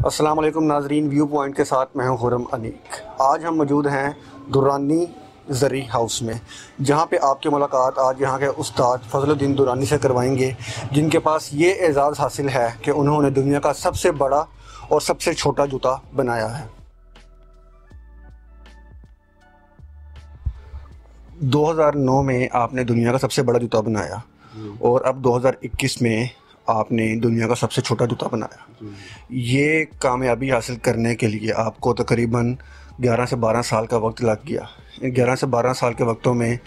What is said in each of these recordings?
अस्सलाम वालेकुम नाजरीन, व्यू पॉइंट के साथ मैं हूं खुरम अनीक। आज हम मौजूद हैं दुरानी ज़री हाउस में, जहां पे आपकी मुलाकात आज यहां के उस्ताद फजलुद्दीन दुरानी से करवाएंगे, जिनके पास ये एज़ाज़ हासिल है कि उन्होंने दुनिया का सबसे बड़ा और सबसे छोटा जूता बनाया है। 2009 में आपने दुनिया का सबसे बड़ा जूता बनाया और अब 2021 में आपने दुनिया का सबसे छोटा जूता बनाया। ये कामयाबी हासिल करने के लिए आपको तकरीबन 11 से 12 साल का वक्त लग गया। इन 11 से 12 साल के वक्तों में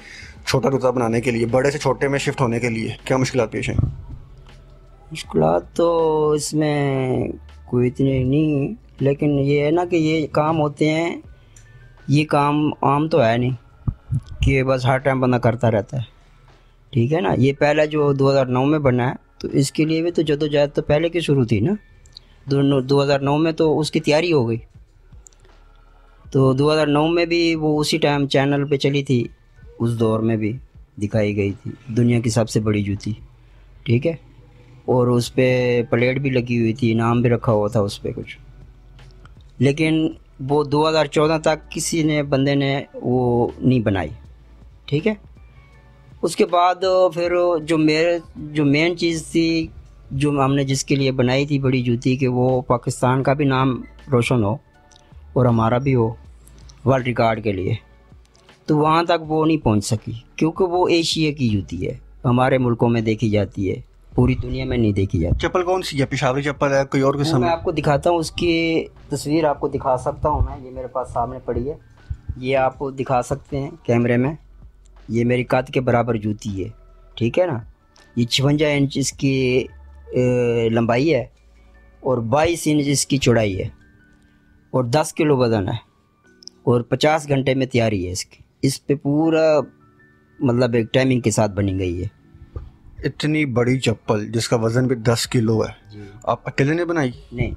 छोटा जूता बनाने के लिए, बड़े से छोटे में शिफ्ट होने के लिए क्या मुश्किलात पेश हैं? मुश्किलात तो इसमें कोई इतनी नहीं, लेकिन ये है ना कि ये काम होते हैं, ये काम आम तो है नहीं कि बस हर टाइम बंदा करता रहता है। ठीक है ना। ये पहला जो 2009 में बना है, तो इसके लिए भी तो जद्दोजहद तो पहले की शुरू थी ना। 2009 में तो उसकी तैयारी हो गई। तो 2009 में भी वो उसी टाइम चैनल पे चली थी, उस दौर में भी दिखाई गई थी दुनिया की सबसे बड़ी जूती। ठीक है। और उस पर प्लेट भी लगी हुई थी, नाम भी रखा हुआ था उस पर कुछ। लेकिन वो 2014 तक किसी ने बंदे ने वो नहीं बनाई। ठीक है। उसके बाद फिर जो मेन चीज़ थी, जो हमने जिसके लिए बनाई थी बड़ी जूती, कि वो पाकिस्तान का भी नाम रोशन हो और हमारा भी हो वर्ल्ड रिकॉर्ड के लिए, तो वहाँ तक वो नहीं पहुँच सकी, क्योंकि वो एशिया की जूती है, हमारे मुल्कों में देखी जाती है, पूरी दुनिया में नहीं देखी जाती। चप्पल कौन सी है? पेशावरी चप्पल है, कोई और किस्म? मैं आपको दिखाता हूँ, उसकी तस्वीर आपको दिखा सकता हूँ मैं। ये मेरे पास सामने पड़ी है, ये आपको दिखा सकते हैं कैमरे में। ये मेरी कद के बराबर जूती है। ठीक है ना। ये 56 इंच इसकी लंबाई है और 22 इंच इसकी चौड़ाई है और 10 किलो वज़न है और 50 घंटे में तैयारी है इसकी। इस पे पूरा मतलब एक टाइमिंग के साथ बनी गई है। इतनी बड़ी चप्पल जिसका वज़न भी 10 किलो है, आप अकेले ने बनाई? नहीं,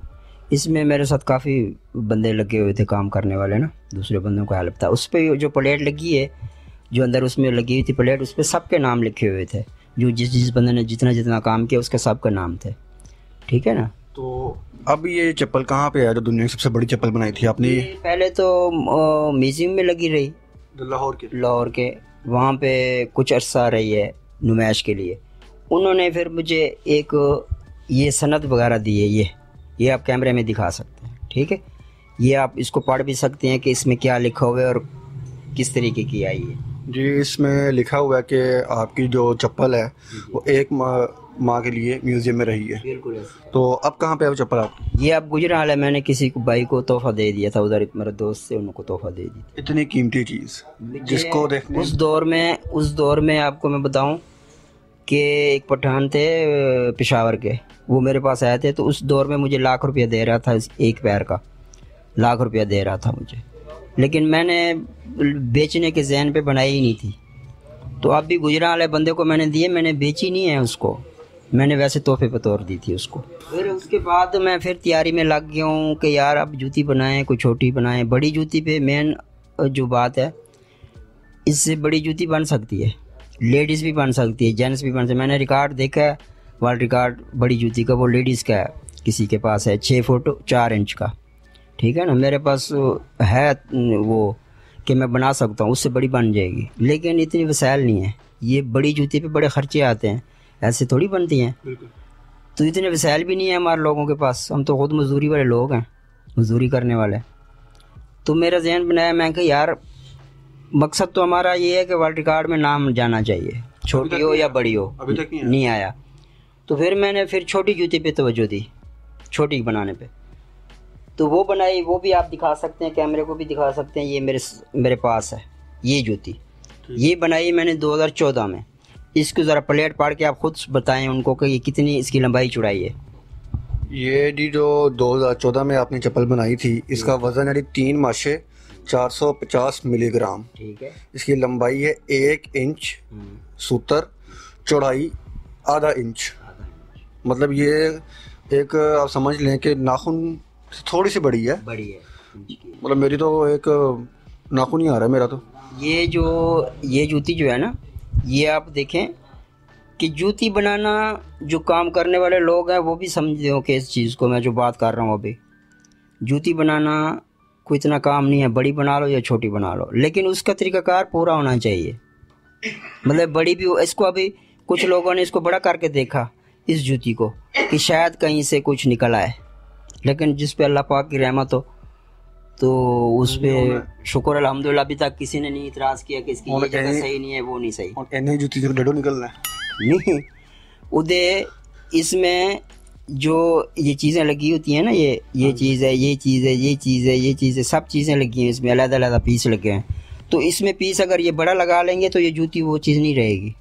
इसमें मेरे साथ काफ़ी बंदे लगे हुए थे, काम करने वाले ना, दूसरे बंदों का हेल्प था। उस पर जो प्लेट लगी है, जो अंदर उसमें लगी हुई थी प्लेट, उस पर सबके नाम लिखे हुए थे, जो जिस बंदे ने जितना काम किया उसके सबका नाम थे। ठीक है ना। तो अब ये चप्पल कहाँ पे है जो दुनिया की सबसे बड़ी चप्पल बनाई थी आपने? पहले तो म्यूज़ियम में लगी रही, लाहौर के वहाँ पे कुछ अर्सा रही है नुमाइश के लिए। उन्होंने फिर मुझे एक ये सनद वगैरह दी है, ये आप कैमरे में दिखा सकते हैं। ठीक है। ये आप इसको पढ़ भी सकते हैं कि इसमें क्या लिखा हुआ है और किस तरीके की आई है। जी, इसमें लिखा हुआ है कि आपकी जो चप्पल है वो एक माह के लिए म्यूज़ियम में रही है। बिल्कुल। तो अब कहाँ पे है वो चप्पल आपकी? ये अब गुजराल है, मैंने किसी को भाई को तोहफा दे दिया था, उधर मेरे दोस्त से, उनको तोहफा दे दी। इतनी कीमती चीज़ जिसको देखने उस दौर में आपको मैं बताऊं कि एक पठान थे पेशावर के, वो मेरे पास आए थे, तो उस दौर में मुझे लाख रुपया दे रहा था, एक पैर का लाख रुपया दे रहा था मुझे। लेकिन मैंने बेचने के ज़हन पे बनाई ही नहीं थी। तो अब भी गुजरात वाले बंदे को मैंने दिए, मैंने बेची नहीं है उसको, मैंने वैसे तोहफे पे तौर दी थी उसको। फिर उसके बाद मैं फिर तैयारी में लग गया हूँ कि यार अब जूती बनाएं, कोई छोटी बनाएं। बड़ी जूती पे मेन जो बात है, इससे बड़ी जूती बन सकती है, लेडीज़ भी बन सकती है, जेंट्स भी बन सकती है। मैंने रिकॉर्ड देखा है, वर्ल्ड रिकॉर्ड बड़ी जूती का, वो लेडीज़ का है, किसी के पास है 6 फुट 4 इंच का। ठीक है ना। मेरे पास है वो कि मैं बना सकता हूँ, उससे बड़ी बन जाएगी, लेकिन इतनी वसाइल नहीं है। ये बड़ी जूती पे बड़े खर्चे आते हैं, ऐसे थोड़ी बनती हैं। तो इतने वसाइल भी नहीं है हमारे लोगों के पास, हम तो खुद मजदूरी वाले लोग हैं, मजदूरी करने वाले। तो मेरा जहन बनाया, मैं कि यार मकसद तो हमारा ये है कि वर्ल्ड रिकॉर्ड में नाम जाना चाहिए, छोटी हो या बड़ी हो। अभी तक नहीं आया। तो फिर मैंने छोटी जूती पे तवज्जो दी, छोटी बनाने पे। तो वो बनाई, वो भी आप दिखा सकते हैं, कैमरे को भी दिखा सकते हैं। ये मेरे पास है ये जूती, ये बनाई मैंने 2014 में। इसको ज़रा प्लेट पाड़ के आप खुद बताएं उनको कि ये कितनी इसकी लंबाई चौड़ाई है। ये जी जो 2014 में आपने चप्पल बनाई थी, इसका वज़न है 3 माशे 450 मिलीग्राम। ठीक है। इसकी लंबाई है 1 इंच, सूतर चौड़ाई आधा इंच। मतलब ये एक आप समझ लें कि नाखून थोड़ी सी बड़ी है। मतलब मेरी तो एक नाखून ही आ रहा है मेरा तो। ये जूती जो है ना, ये आप देखें कि जूती बनाना जो काम करने वाले लोग हैं वो भी समझते हो कि इस चीज़ को मैं जो बात कर रहा हूँ अभी, जूती बनाना कोई इतना काम नहीं है, बड़ी बना लो या छोटी बना लो, लेकिन उसका तरीकाकार पूरा होना चाहिए। मतलब बड़ी भी हो, इसको अभी कुछ लोगों ने इसको बड़ा करके देखा इस जूती को कि शायद कहीं से कुछ निकल आए, लेकिन जिस पे अल्लाह पाक की रहमत हो तो उस पे शुक्र अल्हम्दुलिल्लाह अभी तक किसी ने नहीं इतराज़ किया कि इसकी ये जगह सही नहीं है, वो नहीं सही। और इन्हें जूती से डडो निकलना है नहीं, उदय इसमें जो ये चीज़ें लगी होती हैं ना, ये चीज़ है, ये चीज़ है, ये चीज़ है, ये चीज़ है, सब चीज़ें लगी हैं इसमें, अलग-अलग पीस लगे हैं। तो इसमें पीस अगर ये बड़ा लगा लेंगे तो ये जूती वो चीज़ नहीं रहेगी,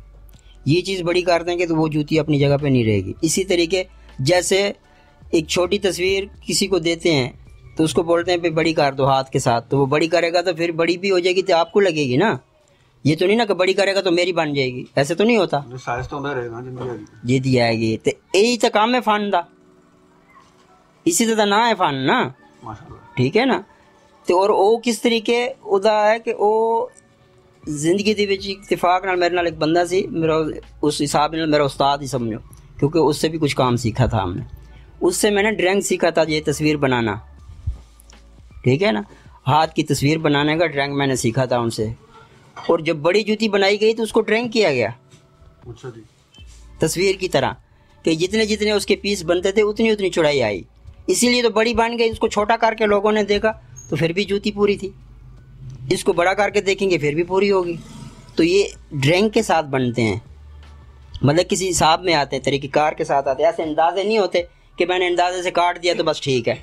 ये चीज़ बड़ी कर देंगे तो वो जूती अपनी जगह पे नहीं रहेगी। इसी तरीके जैसे एक छोटी तस्वीर किसी को देते हैं तो उसको बोलते हैं भाई बड़ी कर दो हाथ के साथ, तो वो बड़ी करेगा तो फिर बड़ी भी हो जाएगी तो आपको लगेगी ना, ये तो नहीं ना कि बड़ी करेगा तो मेरी बन जाएगी, ऐसे तो नहीं होता। साइज तो अंदर रहेगा जिंदगी ये दिया है तो यही तो काम है फन दा, इसी तरह ना है फन ना, माशाल्लाह, ठीक है ना। तो और वो किस तरीके उदा है कि वो जिंदगी दे विच इत्तेफाक नाल मेरे नाल एक बंदा सी, मेरा उस हिसाब नाल मेरा उस्ताद ही समझो, क्योंकि उससे भी कुछ काम सीखा था हमने, उससे मैंने ड्राइंग सीखा था, ये तस्वीर बनाना, ठीक है ना, हाथ की तस्वीर बनाने का ड्राइंग मैंने सीखा था उनसे। और जब बड़ी जूती बनाई गई तो उसको ड्राइंग किया गया तस्वीर की तरह कि जितने जितने उसके पीस बनते थे उतनी उतनी चौड़ाई आई, इसीलिए तो बड़ी बन गई। उसको छोटा करके लोगों ने देखा तो फिर भी जूती पूरी थी, इसको बड़ा करके देखेंगे फिर भी पूरी होगी। तो ये ड्राइंग के साथ बनते हैं, मतलब किसी हिसाब में आते हैं, तरीक़ेकार के साथ आते हैं, ऐसे अंदाजे नहीं होते कि मैंने अंदाजे से काट दिया तो बस ठीक है।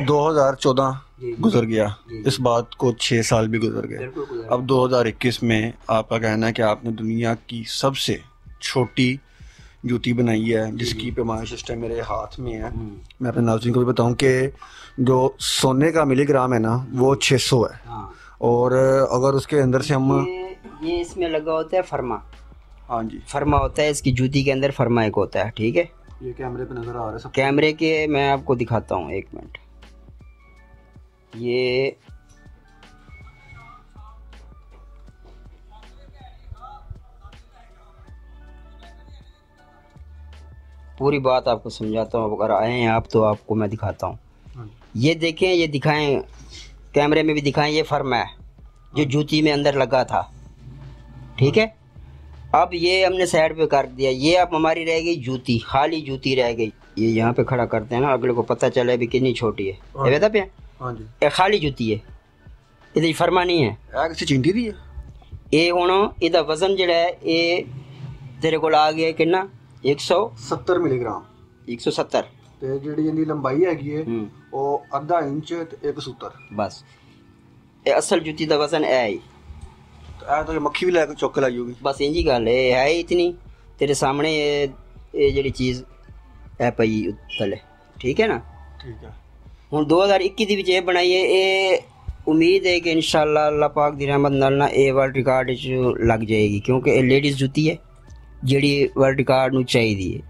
2014 गुजर गया, इस बात को 6 साल भी गुजर गए। अब 2021 में आपका कहना है कि आपने दुनिया की सबसे छोटी जूती बनाई है, जिसकी पैमाइश सिस्टम मेरे हाथ में है। मैं अपने नाज़रीन को भी बताऊं कि जो सोने का मिलीग्राम है ना वो 600 है। और अगर उसके अंदर से हम ये इसमें लगा होता है फरमा, हाँ जी, फरमा होता है इसकी जूती के अंदर, फरमा एक होता है, ठीक है। ये कैमरे पे नज़र आ रहा है सब, कैमरे के मैं आपको दिखाता हूँ, एक मिनट। ये पूरी बात आपको समझाता हूँ, अगर आए हैं आप तो आपको मैं दिखाता हूँ। ये देखें, ये दिखाएं, कैमरे में भी दिखाएं, ये फर्मा है जो जूती में अंदर लगा था, ठीक है। अब ये हमने साइड पे कर दिया, ये अब हमारी रह गई जूती, खाली जूती रह गई। ये यहाँ पे खड़ा करते हैं ना, अगले को पता चले भी कितनी छोटी है, ये बता पे ये खाली जूती है, ये फर्मा नहीं है, किसी चिंटी दी है। ये हुण इहदा वजन जिहड़ा है ये तेरे को आ गया कितना, 170 मिलीग्राम, 170 ਤੇ ਜਿਹੜੀ ਇਹਦੀ ਲੰਬਾਈ ਹੈਗੀ ਹੈ ਉਹ ਅੱਧਾ ਇੰਚ ਤੇ 1 ਸੂਤਰ ਬਸ। ਇਹ ਅਸਲ ਜੁੱਤੀ ਦਾ ਵਜ਼ਨ ਇਹ ਹੈ, ਇਹ ਤਾਂ ਮੱਖੀ ਵੀ ਲੈ ਕੇ ਚੁੱਕ ਲਾਈ ਹੋਗੀ। ਬਸ ਇੰਜੀ ਗੱਲ ਹੈ ਇਤਨੀ ਤੇਰੇ ਸਾਹਮਣੇ ਇਹ ਜਿਹੜੀ ਚੀਜ਼ ਇਹ ਪਈ ਉੱਤਲੇ, ਠੀਕ ਹੈ ਨਾ, ਠੀਕ ਹੈ। ਹੁਣ 2021 ਦੇ ਵਿੱਚ ਇਹ ਬਣਾਈ ਹੈ, ਇਹ ਉਮੀਦ ਹੈ ਕਿ ਇਨਸ਼ਾਅੱਲਾ ਅੱਲਾਹ ਪਾਕ ਦੀ ਰਹਿਮਤ ਨਾਲ ਨਾ ਇਹ ਵਰਲਡ ਰਿਕਾਰਡ ਵਿੱਚ ਲੱਗ ਜਾਏਗੀ, ਕਿਉਂਕਿ ਇਹ ਲੇਡੀਜ਼ ਜੁੱਤੀ ਹੈ ਜਿਹੜੀ ਵਰਲਡ ਰਿਕਾਰਡ ਨੂੰ ਚਾਹੀਦੀ ਹੈ।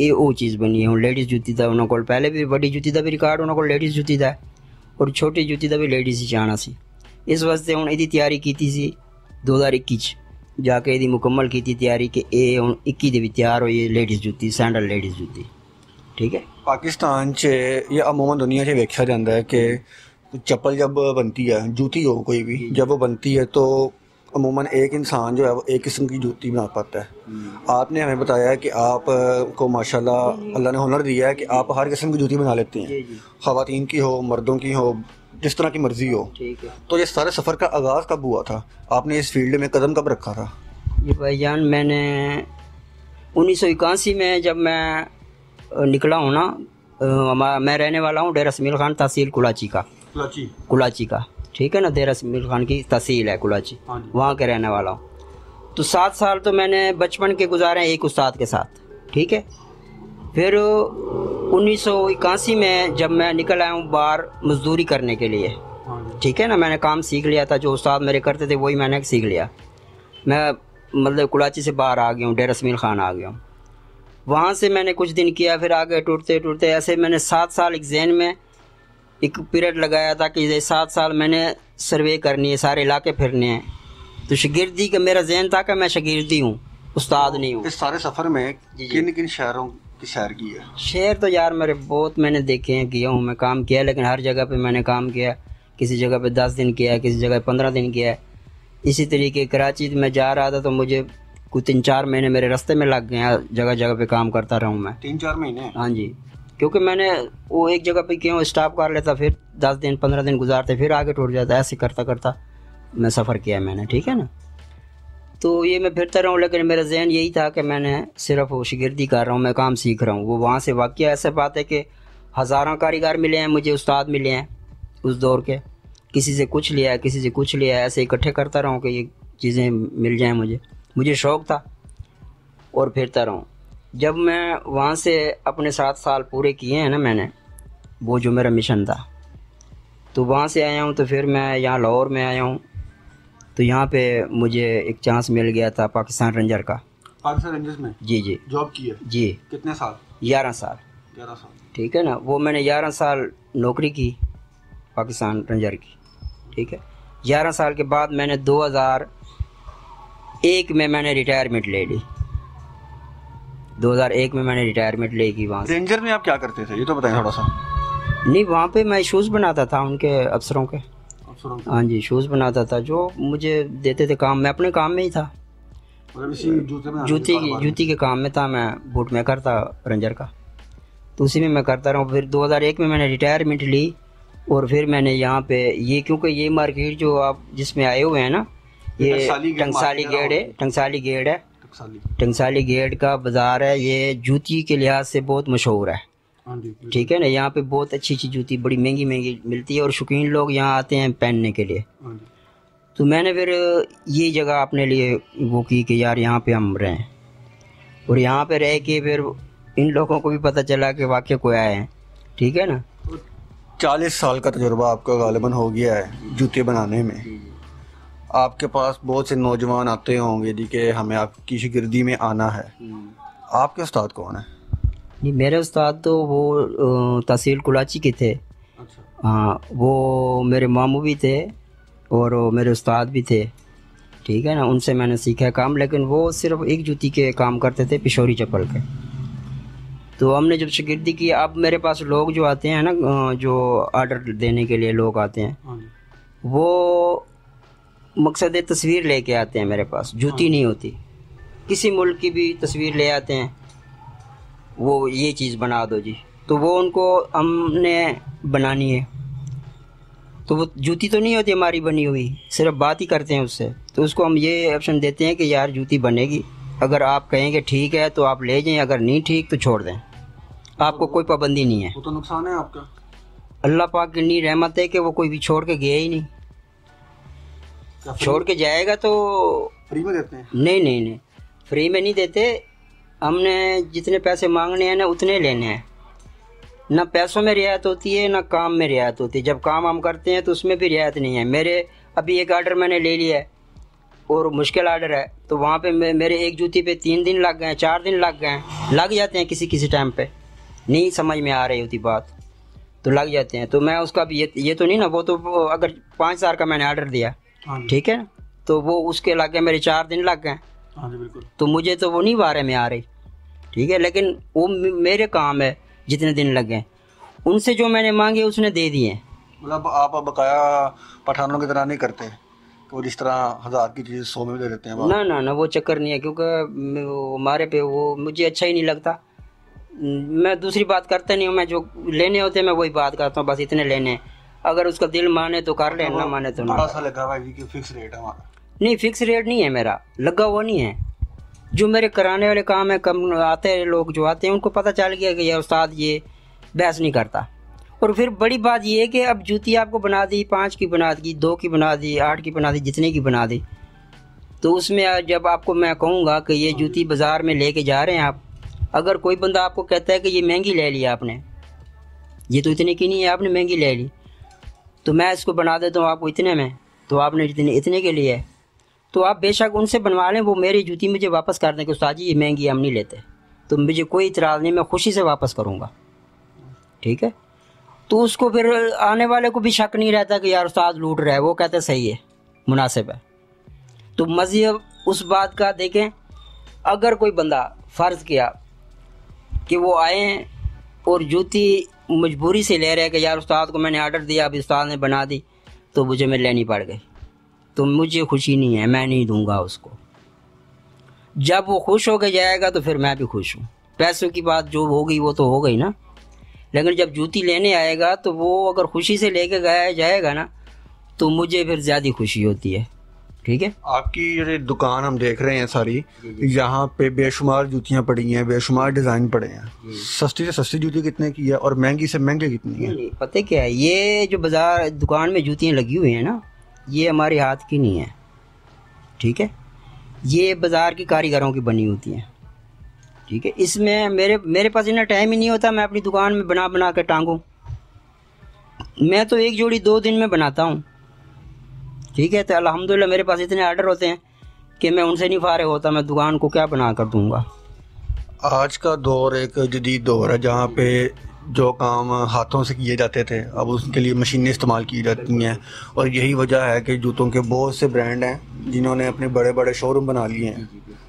ਇਹ ਉਹ ਚੀਜ਼ ਬਣੀ ਹੈ। ਹੁਣ ਲੇਡੀਜ਼ ਜੁੱਤੀ ਦਾ ਉਹਨਾਂ ਕੋਲ ਪਹਿਲੇ ਵੀ ਵੱਡੀ ਜੁੱਤੀ ਦਾ ਵੀ ਰਿਕਾਰਡ ਉਹਨਾਂ ਕੋਲ ਲੇਡੀਜ਼ ਜੁੱਤੀ ਦਾ, ਔਰ ਛੋਟੀ ਜੁੱਤੀ ਦਾ ਵੀ ਲੇਡੀਜ਼ ਹੀ ਚਾਹਣਾ ਸੀ। ਇਸ ਵਾਸਤੇ ਹੁਣ ਇਹਦੀ ਤਿਆਰੀ ਕੀਤੀ ਸੀ 2021 'ਚ ਜਾ ਕੇ, ਇਹਦੀ ਮੁਕੰਮਲ ਕੀਤੀ ਤਿਆਰੀ ਕਿ ਇਹ ਹੁਣ 21 ਦੇ ਵਿੱਚ ਤਿਆਰ ਹੋਈ ਹੈ ਲੇਡੀਜ਼ ਜੁੱਤੀ, ਸੈਂਡਲ ਲੇਡੀਜ਼ ਜੁੱਤੀ, ठीक है। पाकिस्तान च या अमूमन दुनिया से देखा जाता है कि चप्पल जब बनती है, जूती हो कोई भी, जब वो बनती है तो अमूमन एक इंसान जो है वो एक किस्म की जूती बना पाता है। आपने हमें बताया है कि आप को माशाल्लाह अल्लाह ने हुनर दिया है कि आप हर किस्म की जूती बना लेते हैं, ख़वातीन की हो, मर्दों की हो, जिस तरह की मर्ज़ी हो, ठीक है। तो ये सारे सफ़र का आगाज़ कब हुआ था, आपने इस फील्ड में कदम कब रखा था? ये भाईजान मैंने 1981 में जब मैं निकला हूँ ना, मैं रहने वाला हूँ डेरा समील खान तहसील कुलाची का, कुलाची का, ठीक है ना, डेरा समील खान की तहसील है कुलाची, वहाँ के रहने वाला हूँ। तो 7 साल तो मैंने बचपन के गुजारे एक उस्ताद के साथ, ठीक है। फिर 1981 में जब मैं निकल आया हूँ बाहर मजदूरी करने के लिए, ठीक है ना, मैंने काम सीख लिया था, जो उस्ताद मेरे करते थे वही मैंने सीख लिया। मैं मतलब कुलाची से बाहर आ गया हूँ, डेरा समील खान आ गया हूँ। वहाँ से मैंने कुछ दिन किया, फिर आगे टूटते टूटते ऐसे मैंने 7 साल एक जहन में एक पीरियड लगाया था कि 7 साल मैंने सर्वे करनी है, सारे इलाके फिरने हैं। तो शागिर्दी का मेरा जहन था कि मैं शागिर्दी हूँ, उस्ताद नहीं हूँ। इस सारे सफ़र में किन किन शहरों कि सैर की है? शहर तो यार मेरे बहुत मैंने देखे हैं, किया हूँ मैं, काम किया, लेकिन हर जगह पे मैंने काम किया। किसी जगह पे 10 दिन किया, किसी जगह 15 दिन किया। इसी तरीके कराची में जा रहा था तो मुझे कुछ 3-4 महीने मेरे रास्ते में लग गए। जगह जगह पे काम करता रहा हूँ मैं। 3-4 महीने? हाँ जी, क्योंकि मैंने वो एक जगह पे क्यों स्टॉप कर लेता, फिर 10 दिन 15 दिन गुजारते, फिर आगे टूट जाता। ऐसे करता करता मैं सफ़र किया मैंने, ठीक है ना। तो ये मैं फिरता रहा हूँ, लेकिन मेरा जहन यही था कि मैंने सिर्फ वो शागिर्दी कर रहा हूँ, मैं काम सीख रहा हूँ। वो वहाँ से वाकई ऐसा बात है कि हज़ारों कारीगर मिले हैं मुझे, उस्ताद मिले हैं उस दौर के। किसी से कुछ लिया, किसी से कुछ लिया, ऐसे इकट्ठे करता रहा हूँ कि ये चीज़ें मिल जाएँ मुझे शौक़ था और फिरता रहा हूँ। जब मैं वहाँ से अपने 7 साल पूरे किए हैं ना मैंने, वो जो मेरा मिशन था, तो वहाँ से आया हूँ। तो फिर मैं यहाँ लाहौर में आया हूँ, तो यहाँ पे मुझे एक चांस मिल गया था पाकिस्तान रेंजर का। पाकिस्तान रेंजर्स में? जी जॉब की है? जी। कितने साल? 11 साल। 11 साल, ठीक है ना। वो मैंने 11 साल नौकरी की पाकिस्तान रेंजर की, ठीक है। 11 साल के बाद मैंने 2001 में मैंने रिटायरमेंट ले ली। 2001 में मैंने रिटायरमेंट ले की वहाँ से। रेंजर में आप क्या करते थे, ये तो बताएं थोड़ा सा। नहीं, वहाँ पे मैं शूज़ बनाता था उनके अफसरों के। हाँ जी, शूज़ बनाता था, जो मुझे देते थे काम। मैं अपने काम में ही था, मतलब इसी जूती के काम में था मैं, बूट मेकर था रेंजर का, तो उसी में मैं करता रहा हूँ। फिर 2001 में मैंने रिटायरमेंट ली और फिर मैंने यहाँ पे ये, क्योंकि ये मार्केट जो आप जिसमें आए हुए हैं ना, ये टंगसाली गेट है। टंगसाली गेट का बाज़ार है, ये जूती के लिहाज से बहुत मशहूर है, ठीक है ना। यहाँ पे बहुत अच्छी अच्छी जूती बड़ी महंगी महंगी मिलती है और शौकीन लोग यहाँ आते हैं पहनने के लिए। तो मैंने फिर ये जगह अपने लिए वो की कि यार यहाँ पे हम रहें, और यहाँ पे रह के फिर इन लोगों को भी पता चला कि वाकई कोई आए हैं, ठीक है ना। 40 साल का तजुर्बा आपका गालिबन हो गया है जूते बनाने में। आपके पास बहुत से नौजवान आते होंगे जी कि हमें आपकी शागिर्दी में आना है। आपके उस्ताद कौन है? नहीं, मेरे उस्ताद तो वो तहसील कुलाची के थे। अच्छा। हाँ, वो मेरे मामू भी थे और मेरे उस्ताद भी थे, ठीक है ना। उनसे मैंने सीखा काम, लेकिन वो सिर्फ एक जूती के काम करते थे, पिशोरी चप्पल के। तो हमने जब शागिर्दी की, अब मेरे पास लोग जो आते हैं ना, जो ऑर्डर देने के लिए लोग आते हैं, वो मकसद तस्वीर लेके आते हैं मेरे पास। जूती नहीं होती, किसी मुल्क की भी तस्वीर ले आते हैं, वो ये चीज़ बना दो जी, तो वो उनको हमने बनानी है। तो वो जूती तो नहीं होती हमारी बनी हुई, सिर्फ बात ही करते हैं उससे। तो उसको हम ये ऑप्शन देते हैं कि यार जूती बनेगी, अगर आप कहेंगे ठीक है तो आप ले जाएं, अगर नहीं ठीक तो छोड़ दें, आपको कोई पाबंदी नहीं है। वो तो नुकसान है आपका। अल्लाह पाक की नी रहमत है कि वो कोई भी छोड़ के गया ही नहीं। छोड़ के जाएगा तो फ्री में देते हैं? नहीं, फ्री में नहीं देते। हमने जितने पैसे मांगने हैं ना उतने लेने हैं। ना पैसों में रियायत होती है, ना काम में रियायत होती है। जब काम हम करते हैं तो उसमें भी रियायत नहीं है। मेरे अभी एक आर्डर मैंने ले लिया है और मुश्किल आर्डर है, तो वहाँ पे मेरे एक जूती पे 3 दिन लग गए, 4 दिन लग गए, लग जाते हैं किसी टाइम पे। नहीं समझ में आ रही होती बात तो लग जाते हैं। तो मैं उसका भी ये तो नहीं ना, वो तो अगर 5,000 का मैंने आर्डर दिया, ठीक है, तो वो उसके लग गए मेरे 4 दिन लग गए। हाँ जी बिल्कुल। तो मुझे तो वो नहीं बारे में आ रही, ठीक है, लेकिन वो मेरे काम है। जितने दिन लग गए उनसे जो मैंने मांगे उसने दे दिए। मतलब आप बकाया पठानों की तरह नहीं करते कि वो जिस तरह 1000 की चीज़ 100 में दे देते हैं? ना, वो चक्कर नहीं है, क्योंकि हमारे पे वो मुझे अच्छा ही नहीं लगता। मैं दूसरी बात करता नहीं हूँ, मैं जो लेने होते हैं मैं वही बात करता हूँ, बस इतने लेने। अगर उसका दिल माने तो कर ले, ना माने तो ना। सा लगा हुआ है कि फिक्स रेट है हमारा? नहीं, फिक्स रेट नहीं है मेरा, लगा हुआ नहीं है। जो मेरे कराने वाले काम है, कम आते हैं लोग जो आते हैं उनको पता चल गया कि यार उस्ताद ये बहस नहीं करता। और फिर बड़ी बात ये है कि अब जूती आपको बना दी, 5 की बना दी, 2 की बना दी, 8 की बना दी, जितने की बना दी, तो उसमें जब आपको मैं कहूँगा कि ये जूती बाज़ार में लेके जा रहे हैं आप, अगर कोई बंदा आपको कहता है कि ये महंगी ले ली आपने, ये तो इतने की नहीं है, आपने महंगी ले ली, तो मैं इसको बना देता हूँ आपको इतने में, तो आपने इतने के लिए है, तो आप बेशक उनसे बनवा लें, वो मेरी जूती मुझे वापस कर दें कि उस्ताद जी ये महंगी हम नहीं लेते, तो मुझे कोई इतराज़ नहीं, मैं खुशी से वापस करूँगा, ठीक है। तो उसको फिर आने वाले को भी शक नहीं रहता कि यार उस्ताद लूट रहा है, वो कहते सही है, मुनासिब है। तो मज़ीद उस बात का देखें, अगर कोई बंदा फ़र्ज़ किया कि वो आए और जूती मजबूरी से ले रहे हैं कि यार उस्ताद को मैंने ऑर्डर दिया, अब उस्ताद ने बना दी तो मुझे मैं लेनी पड़ गई, तो मुझे खुशी नहीं है, मैं नहीं दूंगा उसको। जब वो खुश हो के जाएगा तो फिर मैं भी खुश हूँ। पैसों की बात जो हो गई वो तो हो गई ना, लेकिन जब जूती लेने आएगा तो वो अगर खुशी से लेके गया जाएगा ना तो मुझे फिर ज़्यादा खुशी होती है। ठीक है, आपकी ये दुकान हम देख रहे हैं सारी, यहाँ पे बेशुमार जूतियाँ पड़ी हैं, बेशुमार डिज़ाइन पड़े हैं। सस्ती से सस्ती जूती कितने की है और महंगी से महंगी कितनी है? नहीं, पता क्या है, ये जो बाजार दुकान में जूतियाँ लगी हुई हैं ना, ये हमारे हाथ की नहीं है। ठीक है, ये बाज़ार की कारीगरों की बनी होती हैं। ठीक है, इसमें मेरे पास इतना टाइम ही नहीं होता मैं अपनी दुकान में बना बना के टांगूं। मैं तो एक जोड़ी 2 दिन में बनाता हूँ। ठीक है, तो अल्हम्दुलिल्लाह मेरे पास इतने आर्डर होते हैं कि मैं उनसे नहीं फारिग होता, मैं दुकान को क्या बना कर दूँगा। आज का दौर एक जदीद दौर है जहाँ पे जो काम हाथों से किए जाते थे अब उसके लिए मशीनें इस्तेमाल की जाती हैं, और यही वजह है कि जूतों के बहुत से ब्रांड हैं जिन्होंने अपने बड़े बड़े शोरूम बना लिए हैं।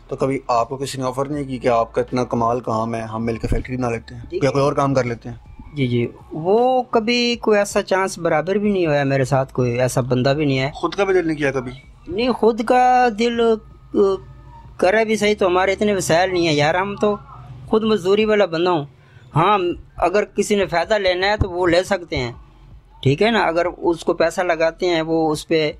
तो कभी आपको किसी ने ऑफ़र नहीं की कि आपका इतना कमाल काम है, हम मिलकर फैक्ट्री बना लेते हैं या कोई और काम कर लेते हैं? जी, वो कभी कोई ऐसा चांस बराबर भी नहीं होया मेरे साथ, कोई ऐसा बंदा भी नहीं है। खुद का भी दिल नहीं किया कभी? नहीं, खुद का दिल करे भी सही तो हमारे इतने वसाइल नहीं है यार, हम तो खुद मजदूरी वाला बंदा हूँ। हाँ, अगर किसी ने फ़ायदा लेना है तो वो ले सकते हैं। ठीक है ना, अगर उसको पैसा लगाते हैं, वो उस पर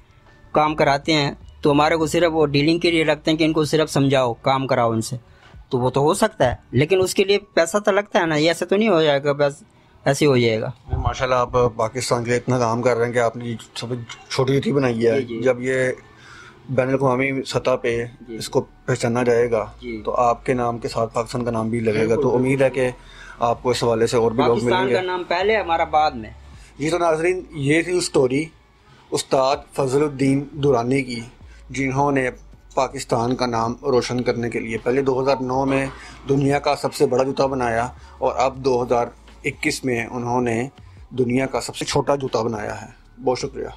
काम कराते हैं तो हमारे को सिर्फ वो डीलिंग के लिए रखते हैं कि इनको सिर्फ समझाओ, काम कराओ इनसे, तो वो तो हो सकता है, लेकिन उसके लिए पैसा तो लगता है ना, ये ऐसे तो नहीं हो जाएगा बस ऐसे हो जाएगा। माशाल्लाह आप पाकिस्तान के लिए इतना काम कर रहे हैं कि आपने सबसे छोटी जूती बनाई है। जब ये बैनुल-अक़वामी सतह पे इसको पहचाना जाएगा तो आपके नाम के साथ पाकिस्तान का नाम भी लगेगा, तो उम्मीद है कि आपको इस हवाले से और भी लोग मिलेंगे। पाकिस्तान का नाम पहले, हमारा बाद में। जी, तो नाज़रीन, ये थी स्टोरी उस्ताद फजलुद्दीन दुरानी की, जिन्होंने पाकिस्तान का नाम रोशन करने के लिए पहले 2009 में दुनिया का सबसे बड़ा जूता बनाया और अब 2021 में उन्होंने दुनिया का सबसे छोटा जूता बनाया है। बहुत शुक्रिया।